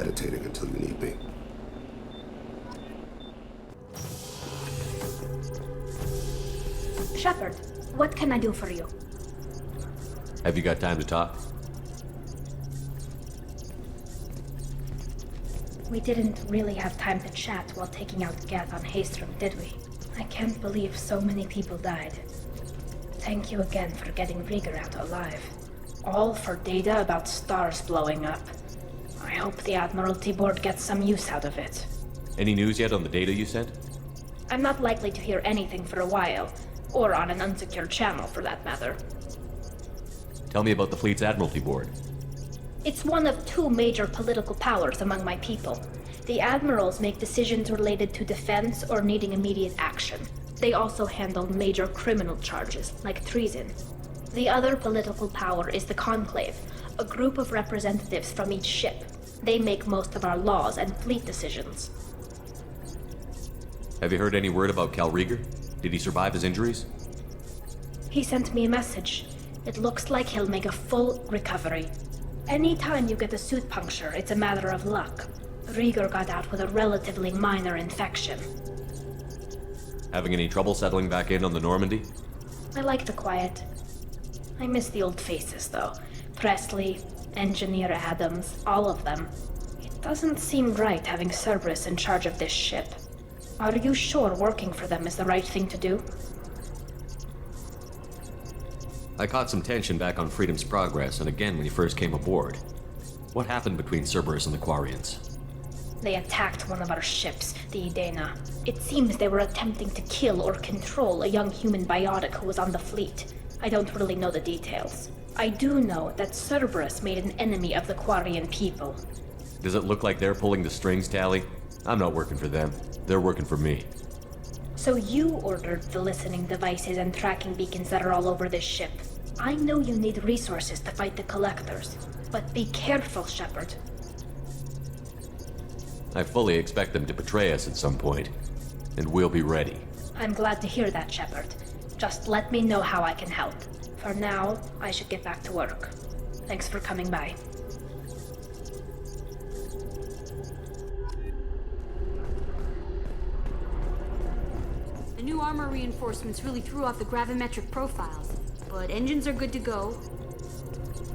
meditating until you need me. Shepard, what can I do for you? Have you got time to talk? We didn't really have time to chat while taking out Gath on Haestrom, did we? I can't believe so many people died. Thank you again for getting Rieger out alive. All for data about stars blowing up. I hope the Admiralty Board gets some use out of it. Any news yet on the data you sent? I'm not likely to hear anything for a while, or on an unsecured channel for that matter. Tell me about the fleet's Admiralty Board. It's one of two major political powers among my people. The admirals make decisions related to defense or needing immediate action. They also handle major criminal charges, like treason. The other political power is the Conclave, a group of representatives from each ship. They make most of our laws and fleet decisions. Have you heard any word about Cal Rieger? Did he survive his injuries? He sent me a message. It looks like he'll make a full recovery. Anytime you get a suit puncture, it's a matter of luck. Rieger got out with a relatively minor infection. Having any trouble settling back in on the Normandy? I like the quiet. I miss the old faces, though. Presley, Engineer Adams, all of them. It doesn't seem right having Cerberus in charge of this ship. Are you sure working for them is the right thing to do? I caught some tension back on Freedom's Progress, and again when you first came aboard. What happened between Cerberus and the Quarians? They attacked one of our ships, the Idena. It seems they were attempting to kill or control a young human biotic who was on the fleet. I don't really know the details. I do know that Cerberus made an enemy of the Quarian people. Does it look like they're pulling the strings, Tally? I'm not working for them. They're working for me. So you ordered the listening devices and tracking beacons that are all over this ship. I know you need resources to fight the Collectors, but be careful, Shepard. I fully expect them to betray us at some point, and we'll be ready. I'm glad to hear that, Shepard. Just let me know how I can help. For now, I should get back to work. Thanks for coming by. The new armor reinforcements really threw off the gravimetric profiles, but engines are good to go.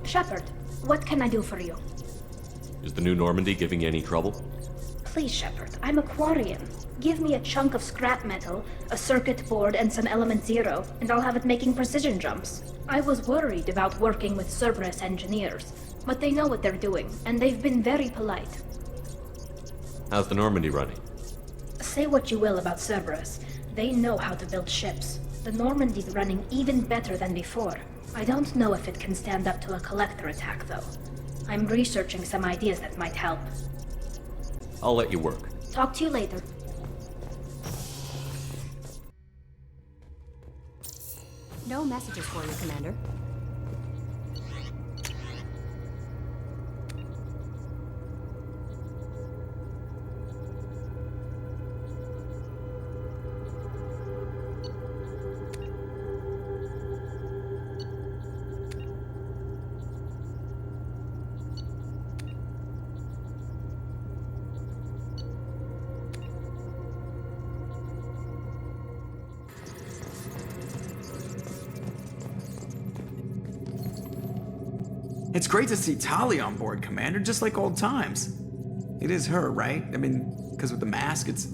Shepard, what can I do for you? Is the new Normandy giving you any trouble? Please, Shepard, I'm a Quarian. Give me a chunk of scrap metal, a circuit board, and some element zero, and I'll have it making precision jumps. I was worried about working with Cerberus engineers, but they know what they're doing, and they've been very polite. How's the Normandy running? Say what you will about Cerberus. They know how to build ships. The Normandy's running even better than before. I don't know if it can stand up to a Collector attack, though. I'm researching some ideas that might help. I'll let you work. Talk to you later. No messages for you, Commander. It's great to see Tali on board, Commander, just like old times. It is her, right? I mean, because with the mask, it's...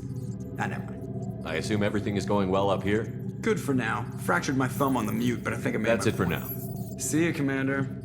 Ah, never mind. I assume everything is going well up here? Good for now. Fractured my thumb on the mute, but I think I made That's my it for point. now. See you, Commander.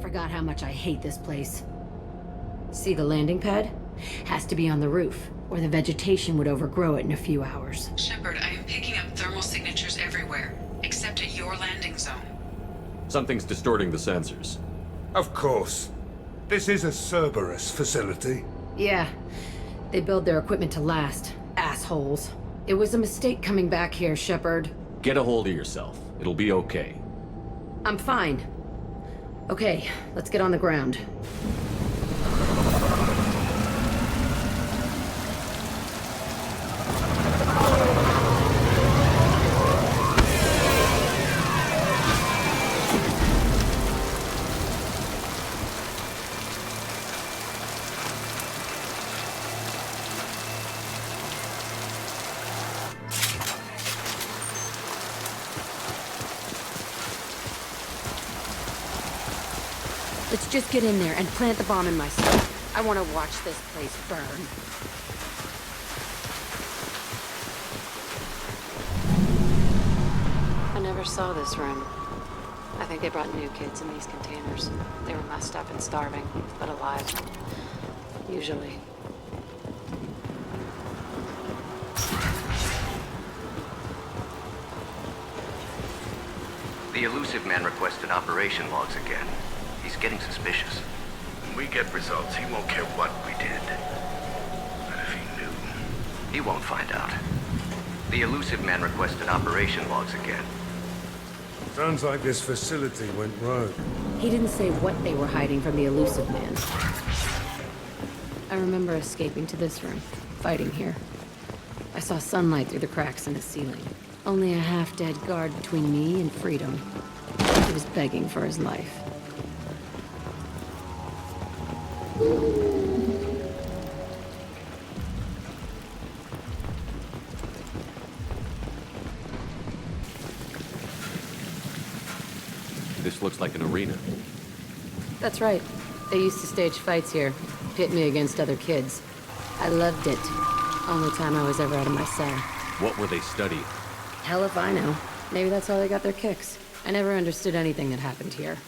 Forgot how much I hate this place. See the landing pad? Has to be on the roof, or the vegetation would overgrow it in a few hours. Shepard, I am picking up thermal signatures everywhere, except at your landing zone. Something's distorting the sensors. Of course. This is a Cerberus facility. Yeah, they build their equipment to last. Assholes. It was a mistake coming back here, Shepard. Get a hold of yourself. It'll be okay. I'm fine. Okay, let's get on the ground. Let's just get in there and plant the bomb in my stuff. I want to watch this place burn. I never saw this room. I think they brought new kids in these containers. They were messed up and starving, but alive. Usually. The elusive man requested operation logs again. He's getting suspicious. When we get results, he won't care what we did. But if he knew... He won't find out. The elusive man requested operation logs again. Sounds like this facility went rogue. He didn't say what they were hiding from the elusive man. I remember escaping to this room, fighting here. I saw sunlight through the cracks in the ceiling. Only a half-dead guard between me and freedom. He was begging for his life. This looks like an arena. That's right. They used to stage fights here, pit me against other kids. I loved it. Only time I was ever out of my cell. What were they studying? Hell if I know. Maybe that's how they got their kicks. I never understood anything that happened here.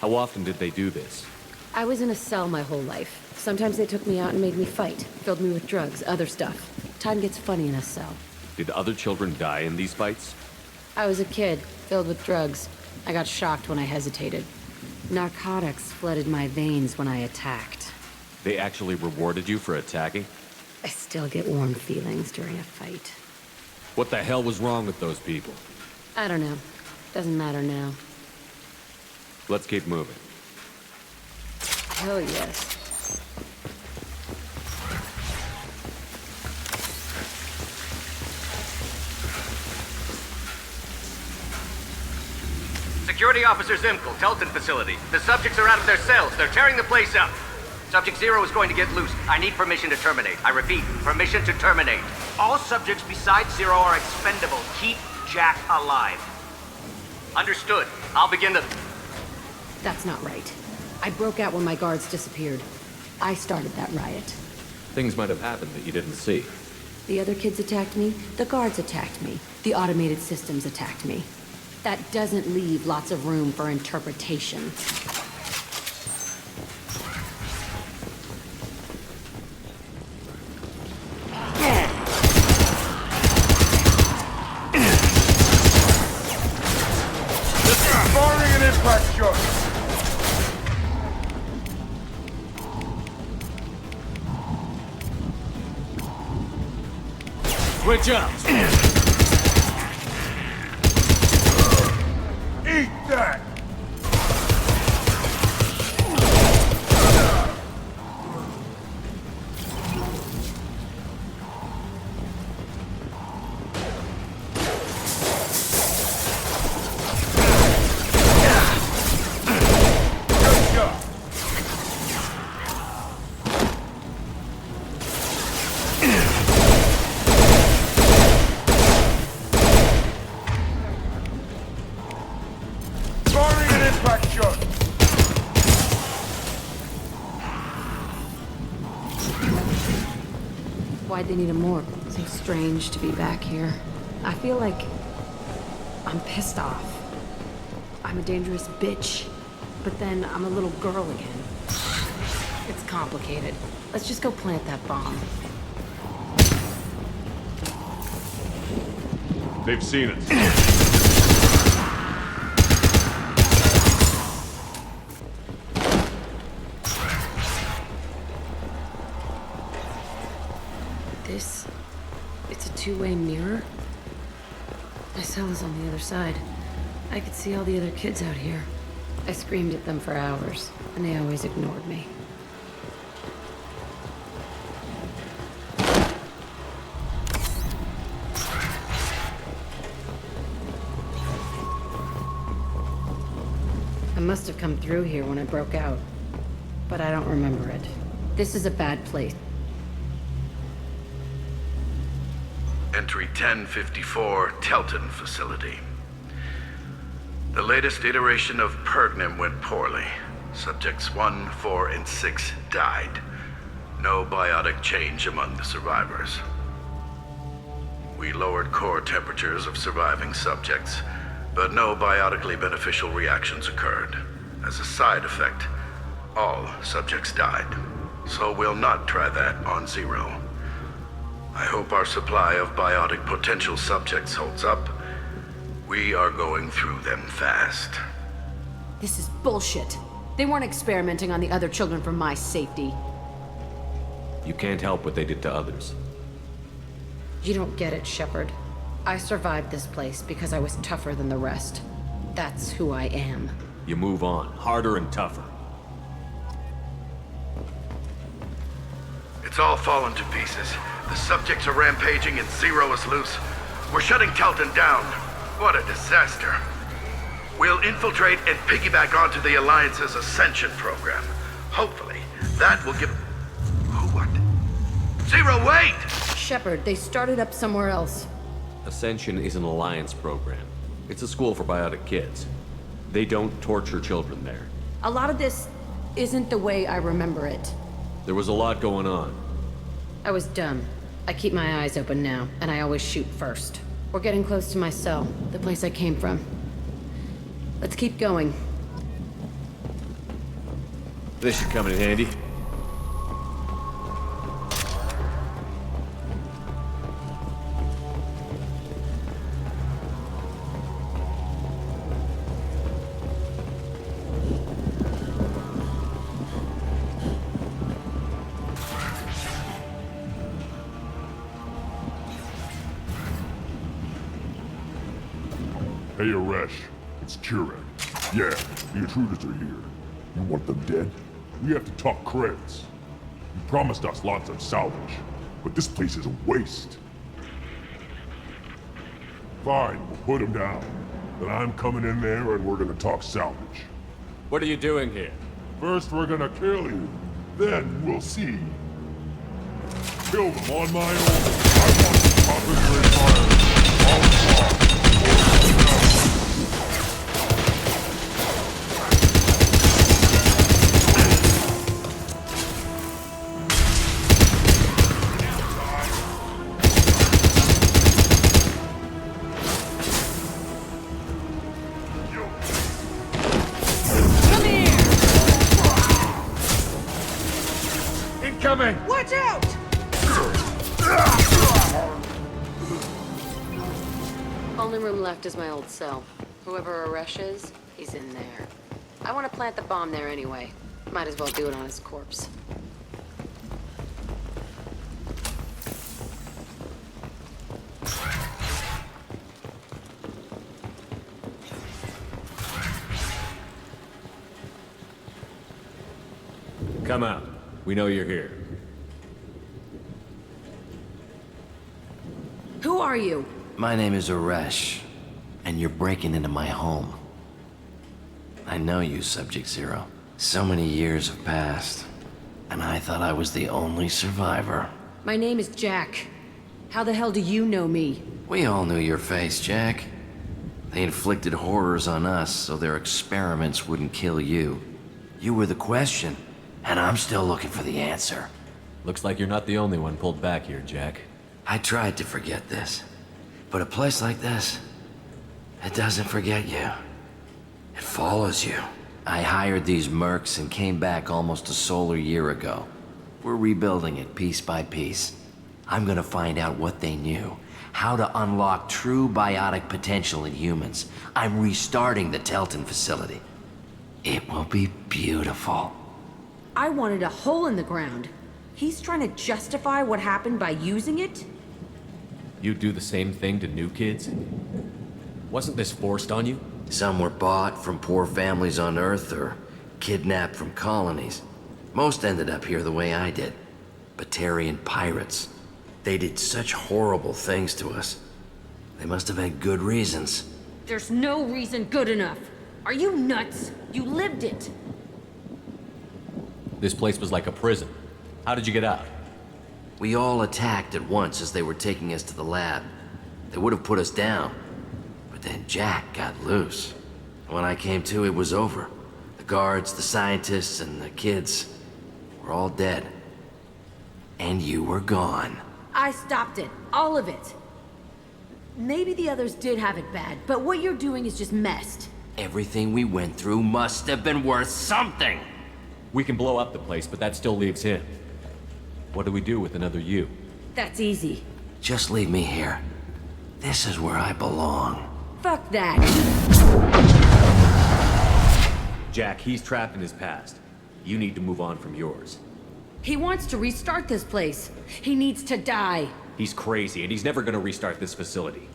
How often did they do this? I was in a cell my whole life. Sometimes they took me out and made me fight, filled me with drugs, other stuff. Time gets funny in a cell. Did other children die in these fights? I was a kid, filled with drugs. I got shocked when I hesitated. Narcotics flooded my veins when I attacked. They actually rewarded you for attacking? I still get warm feelings during a fight. What the hell was wrong with those people? I don't know. Doesn't matter now. Let's keep moving. Hell yes. Security Officer Zimkel, Telton facility. The subjects are out of their cells. They're tearing the place up. Subject Zero is going to get loose. I need permission to terminate. I repeat, permission to terminate. All subjects besides Zero are expendable. Keep Jack alive. Understood. I'll begin the... That's not right. I broke out when my guards disappeared. I started that riot. Things might have happened that you didn't see. The other kids attacked me, the guards attacked me, the automated systems attacked me. That doesn't leave lots of room for interpretation. Firing an impact shot! Switch up! Eat that! Good job! Firing an impact shot! Why'd they need a morgue? So strange to be back here. I feel like I'm pissed off. I'm a dangerous bitch, but then I'm a little girl again. It's complicated. Let's just go plant that bomb. They've seen us. This two-way mirror? My cell is on the other side. I could see all the other kids out here. I screamed at them for hours, and they always ignored me. I must have come through here when I broke out, but I don't remember it. This is a bad place. Entry 1054, Telton Facility. The latest iteration of Pergnim went poorly. Subjects 1, 4, and 6 died. No biotic change among the survivors. We lowered core temperatures of surviving subjects, but no biotically beneficial reactions occurred. As a side effect, all subjects died. So we'll not try that on Zero. I hope our supply of biotic potential subjects holds up. We are going through them fast. This is bullshit. They weren't experimenting on the other children for my safety. You can't help what they did to others. You don't get it, Shepard. I survived this place because I was tougher than the rest. That's who I am. You move on, harder and tougher. It's all fallen to pieces. The subjects are rampaging and Zero is loose. We're shutting Telton down. What a disaster. We'll infiltrate and piggyback onto the Alliance's Ascension program. Hopefully, that will give... What? Zero, wait! Shepard, they started up somewhere else. Ascension is an Alliance program. It's a school for biotic kids. They don't torture children there. A lot of this isn't the way I remember it. There was a lot going on. I was dumb. I keep my eyes open now, and I always shoot first. We're getting close to my cell, the place I came from. Let's keep going. This should come in handy. Hey, Aresh. It's Kurek. Yeah, the intruders are here. You want them dead? We have to talk credits. You promised us lots of salvage, but this place is a waste. Fine, we'll put them down. Then I'm coming in there and we're gonna talk salvage. What are you doing here? First we're gonna kill you. Then we'll see. Kill them on my own. I want to concentrate fire. All fire. Watch out! Only room left is my old cell. Whoever Aresh is, he's in there. I want to plant the bomb there anyway. Might as well do it on his corpse. Come out. We know you're here. Who are you? My name is Aresh, and you're breaking into my home. I know you, Subject Zero. So many years have passed, and I thought I was the only survivor. My name is Jack. How the hell do you know me? We all knew your face, Jack. They inflicted horrors on us so their experiments wouldn't kill you. You were the question, and I'm still looking for the answer. Looks like you're not the only one pulled back here, Jack. I tried to forget this, but a place like this, it doesn't forget you. It follows you. I hired these mercs and came back almost a solar year ago. We're rebuilding it piece by piece. I'm gonna find out what they knew, how to unlock true biotic potential in humans. I'm restarting the Telton facility. It will be beautiful. I wanted a hole in the ground. He's trying to justify what happened by using it? You'd do the same thing to new kids? Wasn't this forced on you? Some were bought from poor families on Earth or kidnapped from colonies. Most ended up here the way I did. Batarian pirates. They did such horrible things to us. They must have had good reasons. There's no reason good enough. Are you nuts? You lived it. This place was like a prison. How did you get out? We all attacked at once as they were taking us to the lab. They would have put us down. But then Jack got loose. When I came to, it was over. The guards, the scientists, and the kids were all dead. And you were gone. I stopped it. All of it. Maybe the others did have it bad, but what you're doing is just messed. Everything we went through must have been worth something! We can blow up the place, but that still leaves him. What do we do with another you? That's easy. Just leave me here. This is where I belong. Fuck that. Jack, he's trapped in his past. You need to move on from yours. He wants to restart this place. He needs to die. He's crazy, and he's never gonna restart this facility.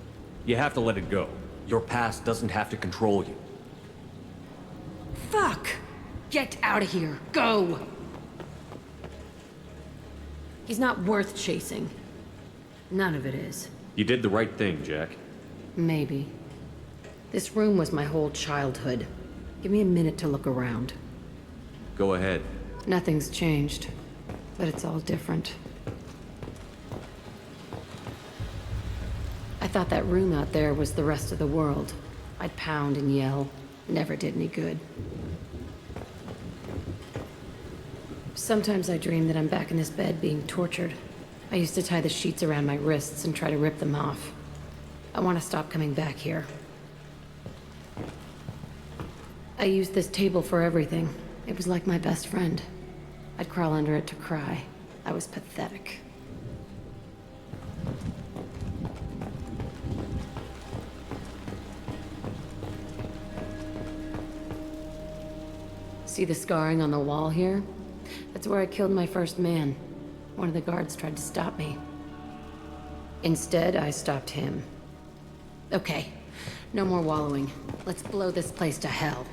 You have to let it go. Your past doesn't have to control you. Fuck! Get out of here. Go! He's not worth chasing. None of it is. You did the right thing, Jack. Maybe. This room was my whole childhood. Give me a minute to look around. Go ahead. Nothing's changed, but it's all different. I thought that room out there was the rest of the world. I'd pound and yell. Never did any good. Sometimes I dream that I'm back in this bed being tortured. I used to tie the sheets around my wrists and try to rip them off. I want to stop coming back here. I used this table for everything. It was like my best friend. I'd crawl under it to cry. I was pathetic. See the scarring on the wall here? That's where I killed my first man. One of the guards tried to stop me. Instead, I stopped him. Okay, no more wallowing. Let's blow this place to hell.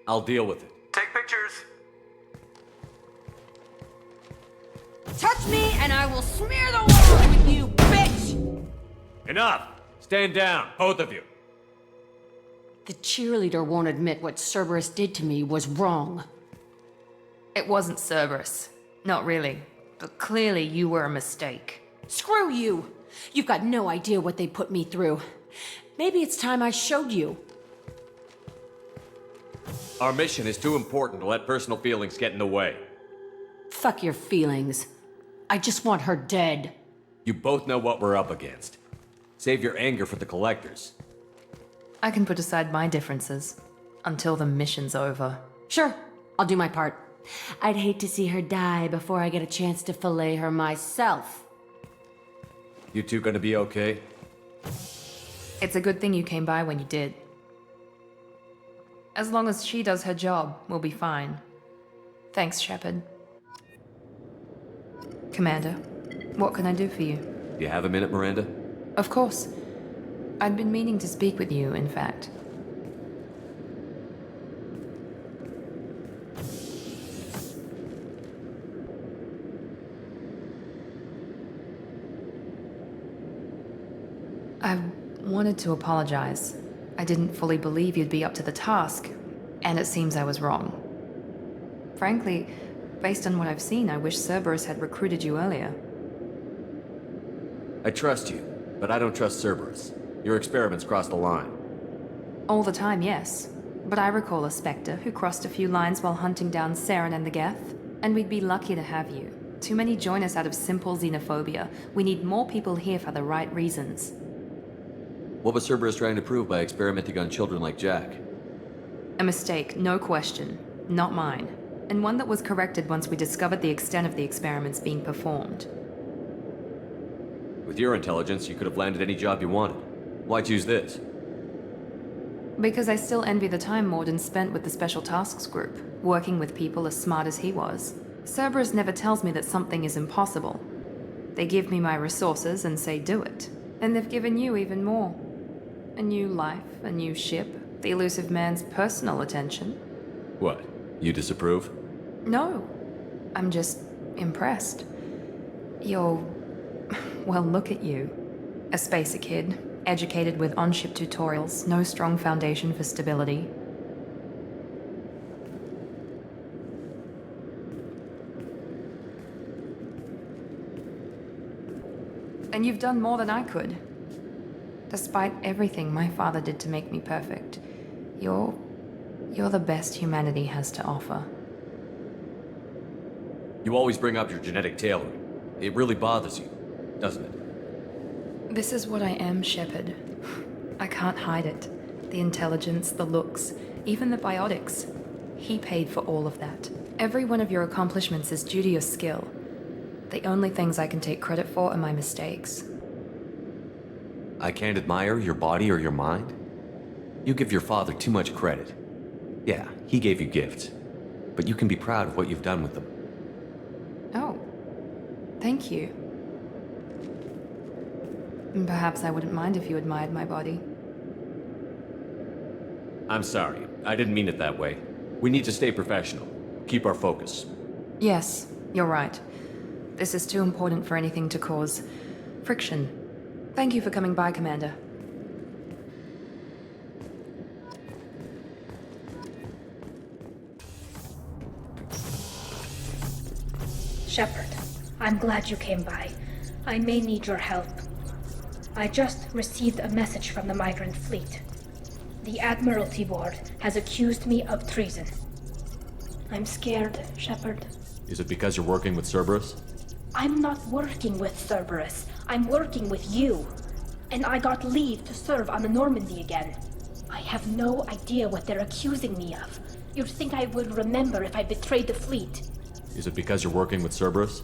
I'll deal with it. Take pictures. Touch me and I will smear the walls with you, bitch! Enough! Stand down, both of you. The cheerleader won't admit what Cerberus did to me was wrong. It wasn't Cerberus. Not really. But clearly you were a mistake. Screw you! You've got no idea what they put me through. Maybe it's time I showed you. Our mission is too important to let personal feelings get in the way. Fuck your feelings. I just want her dead. You both know what we're up against. Save your anger for the collectors. I can put aside my differences until the mission's over. Sure, I'll do my part. I'd hate to see her die before I get a chance to fillet her myself. You two gonna be okay? It's a good thing you came by when you did. As long as she does her job, we'll be fine. Thanks, Shepard. Commander, what can I do for you? You have a minute, Miranda? Of course. I'd been meaning to speak with you, in fact. I wanted to apologize. I didn't fully believe you'd be up to the task, and it seems I was wrong. Frankly, based on what I've seen, I wish Cerberus had recruited you earlier. I trust you, but I don't trust Cerberus. Your experiments crossed the line. All the time, yes. but I recall a Spectre who crossed a few lines while hunting down Saren and the Geth, and we'd be lucky to have you. Too many join us out of simple xenophobia. We need more people here for the right reasons. What was Cerberus trying to prove by experimenting on children like Jack? A mistake, no question. Not mine. And one that was corrected once we discovered the extent of the experiments being performed. With your intelligence, you could have landed any job you wanted. Why choose this? Because I still envy the time Morden spent with the Special Tasks Group, working with people as smart as he was. Cerberus never tells me that something is impossible. They give me my resources and say do it. And they've given you even more. A new life, a new ship, the elusive man's personal attention. What? You disapprove? No. I'm just impressed. You're... well, look at you. A spacer kid, educated with on-ship tutorials, no strong foundation for stability. And you've done more than I could. Despite everything my father did to make me perfect, you're the best humanity has to offer. You always bring up your genetic tailoring. It really bothers you, doesn't it? This is what I am, Shepard. I can't hide it. The intelligence, the looks, even the biotics. He paid for all of that. Every one of your accomplishments is due to your skill. The only things I can take credit for are my mistakes. I can't admire your body or your mind? You give your father too much credit. Yeah, he gave you gifts. But you can be proud of what you've done with them. Oh. Thank you. And perhaps I wouldn't mind if you admired my body. I'm sorry. I didn't mean it that way. We need to stay professional. Keep our focus. Yes, you're right. This is too important for anything to cause friction. Thank you for coming by, Commander. Shepard, I'm glad you came by. I may need your help. I just received a message from the migrant fleet. The Admiralty Board has accused me of treason. I'm scared, Shepard. Is it because you're working with Cerberus? I'm not working with Cerberus. I'm working with you. And I got leave to serve on the Normandy again. I have no idea what they're accusing me of. You'd think I would remember if I betrayed the fleet. Is it because you're working with Cerberus?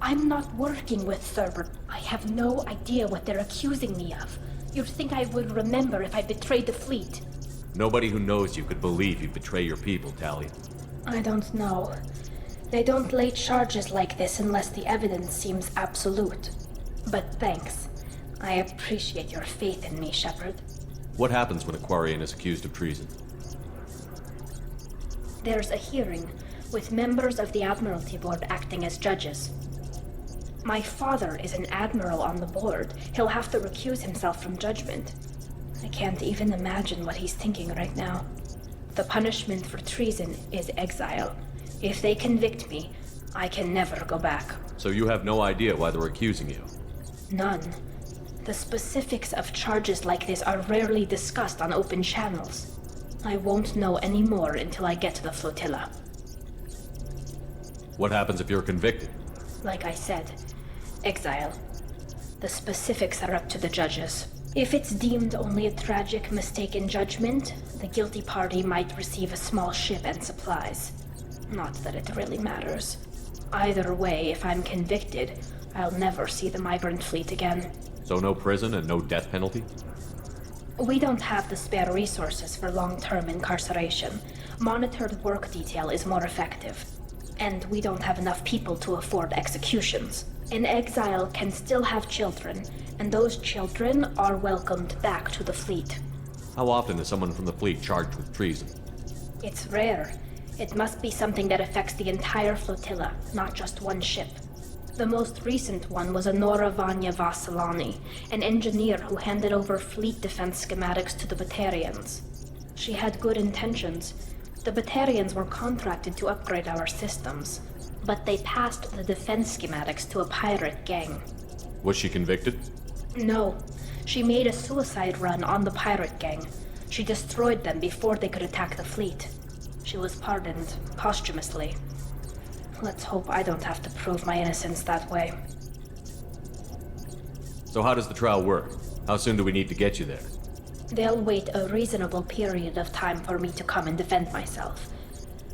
I'm not working with Cerberus. I have no idea what they're accusing me of. You'd think I would remember if I betrayed the fleet. Nobody who knows you could believe you'd betray your people, Tali. I don't know. They don't lay charges like this unless the evidence seems absolute. But thanks. I appreciate your faith in me, Shepard. What happens when a Quarian is accused of treason? There's a hearing, with members of the Admiralty Board acting as judges. My father is an admiral on the board. He'll have to recuse himself from judgment. I can't even imagine what he's thinking right now. The punishment for treason is exile. If they convict me, I can never go back. So you have no idea why they're accusing you? None. The specifics of charges like this are rarely discussed on open channels. I won't know any more until I get to the flotilla. What happens if you're convicted? Like I said, exile. The specifics are up to the judges. If it's deemed only a tragic mistake in judgment, the guilty party might receive a small ship and supplies. Not that it really matters. Either way, if I'm convicted, I'll never see the migrant fleet again. So no prison and no death penalty? We don't have the spare resources for long-term incarceration. Monitored work detail is more effective. And we don't have enough people to afford executions. An exile can still have children, and those children are welcomed back to the fleet. How often is someone from the fleet charged with treason? It's rare. It must be something that affects the entire flotilla, not just one ship. The most recent one was Honora Vanya Vassilani, an engineer who handed over fleet defense schematics to the Batarians. She had good intentions. The Batarians were contracted to upgrade our systems, but they passed the defense schematics to a pirate gang. Was she convicted? No. She made a suicide run on the pirate gang. She destroyed them before they could attack the fleet. She was pardoned posthumously. Let's hope I don't have to prove my innocence that way. So how does the trial work? How soon do we need to get you there? They'll wait a reasonable period of time for me to come and defend myself.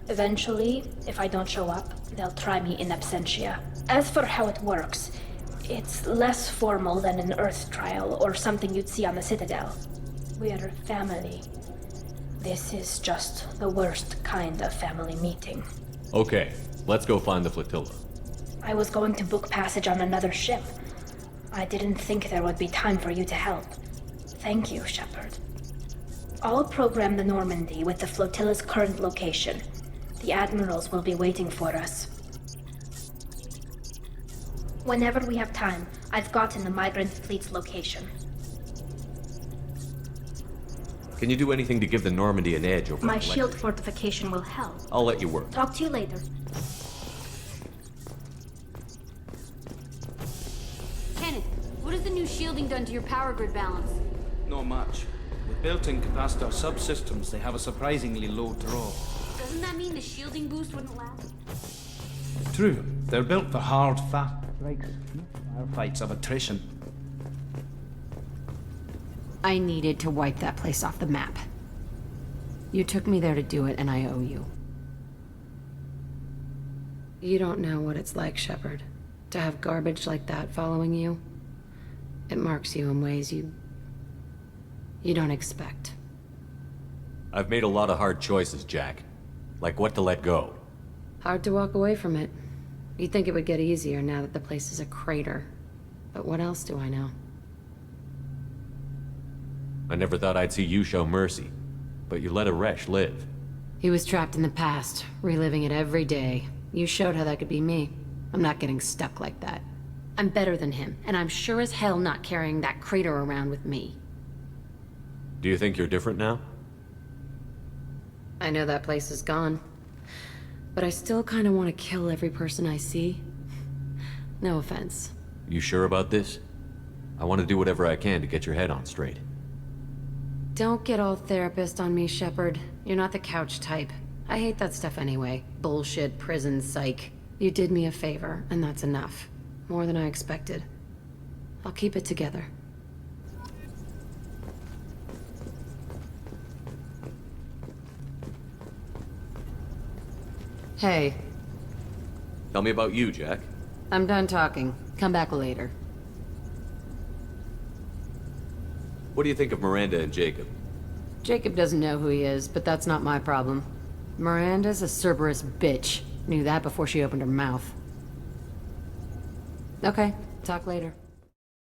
Eventually, if I don't show up, they'll try me in absentia. As for how it works, it's less formal than an Earth trial or something you'd see on the Citadel. We're family. This is just the worst kind of family meeting. Okay, let's go find the flotilla. I was going to book passage on another ship. I didn't think there would be time for you to help. Thank you, Shepard. I'll program the Normandy with the flotilla's current location. The admirals will be waiting for us. Whenever we have time, I've gotten the migrant fleet's location. Can you do anything to give the Normandy an edge over My the shield fortification will help. I'll let you work. Talk to you later. Kenneth, what has the new shielding done to your power grid balance? Not much. With built-in capacitor subsystems, they have a surprisingly low draw. Doesn't that mean the shielding boost wouldn't last? True, they're built for hard, fast strikes, firefights of attrition. I needed to wipe that place off the map. You took me there to do it, and I owe you. You don't know what it's like, Shepard, to have garbage like that following you. It marks you in ways you don't expect. I've made a lot of hard choices, Jack. Like what to let go. Hard to walk away from it. You'd think it would get easier now that the place is a crater. But what else do I know? I never thought I'd see you show mercy, but you let Aresh live. He was trapped in the past, reliving it every day. You showed how that could be me. I'm not getting stuck like that. I'm better than him, and I'm sure as hell not carrying that crater around with me. Do you think you're different now? I know that place is gone. But I still kind of want to kill every person I see. No offense. You sure about this? I want to do whatever I can to get your head on straight. Don't get all therapist on me, Shepard. You're not the couch type. I hate that stuff anyway. Bullshit, prison, psych. You did me a favor, and that's enough. More than I expected. I'll keep it together. Hey. Tell me about you, Jack. I'm done talking. Come back later. What do you think of Miranda and Jacob? Jacob doesn't know who he is, but that's not my problem. Miranda's a Cerberus bitch. Knew that before she opened her mouth. Okay, talk later.